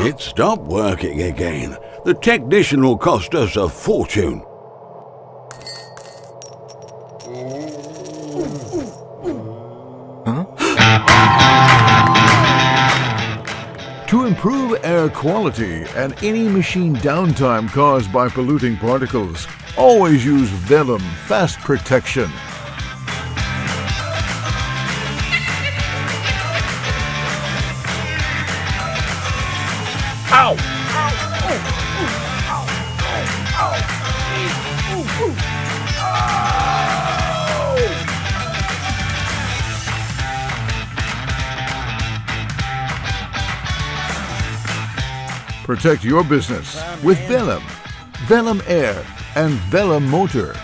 It stopped working again. The technician will cost us a fortune. To improve air quality and any machine downtime caused by polluting particles, always use Velum Fast Protection. Ow! Protect your business with Velum, Velum Air, and Velum Motor.